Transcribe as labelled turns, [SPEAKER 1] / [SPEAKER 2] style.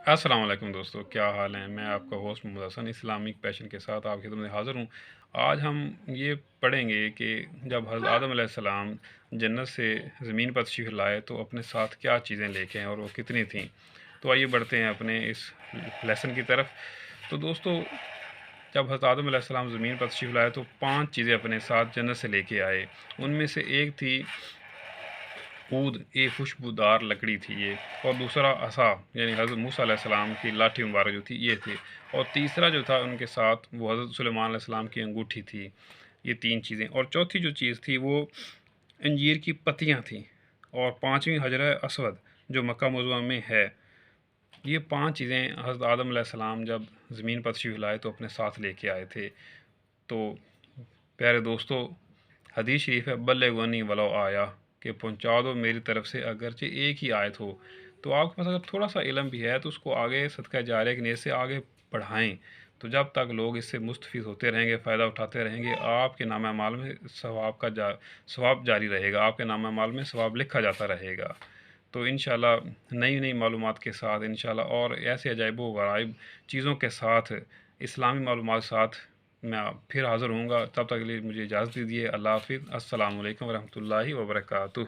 [SPEAKER 1] अस्सलाम वालेकुम दोस्तों, क्या हाल है? मैं आपका host Mohammad Hasan Islamic passion के साथ आपकी खिदमत में हाज़िर हूँ। आज हम ये पढ़ेंगे कि जब हज़रत आदम अलैहिस्सलाम जन्नत से ज़मीन पर तशरीफ़ लाए तो अपने साथ क्या चीज़ें लेके आए और वो कितनी थीं। तो आइए बढ़ते हैं अपने इस लेसन की तरफ। तो दोस्तों, जब हज़रत आदम अलैहिस्सलाम ज़मीन पर तशरीफ़ लाए तो 5 चीज़ें अपने साथ जन्नत से लेके आए। उनमें से एक थी ऊद, एक खुशबूदार लकड़ी थी ये, और दूसरा असा यानी हज़रत मूसा अलैहिस्सलाम की लाठी मुबारक जो थी ये थी, और तीसरा जो था उनके साथ वो हज़रत सुलेमान अलैहिस्सलाम की अंगूठी थी। ये 3 चीज़ें, और चौथी जो चीज़ थी वो अंजीर की पत्तियाँ थीं, और पाँचवीं हजर असवद जो मक्का मुकर्रमा में है। ये 5 चीज़ें हज़रत आदम अलैहिस्सलाम जब ज़मीन पर तशरीफ़ लाए तो अपने साथ लेके आए थे। तो प्यारे दोस्तों, हदीस शरीफ है, बल्लिगनी वलो आया, कि पहुंचा दो मेरी तरफ से अगरचे एक ही आयत हो। तो आपके पास अगर थोड़ा सा इल्म भी है तो उसको आगे सदका जारिया की नीयत से आगे बढ़ाएं। तो जब तक लोग इससे मुस्तफ़ीद होते रहेंगे, फ़ायदा उठाते रहेंगे, आपके नाम अमाल में सवाब जारी रहेगा, आपके नाम अमाल में सवाब लिखा जाता रहेगा। तो इंशाल्लाह नई नई मालूमात के साथ, इंशाल्लाह और ऐसे अजाइब व गराइब चीज़ों के साथ, इस्लामी मालूमात के साथ मैं फिर हाज़िर होऊँगा। तब तक के लिए मुझे इजाज़त दीजिए। अल्लाह हाफ़िज़। अस्सलामु अलैकुम व रहमतुल्लाहि व बरकातुहू।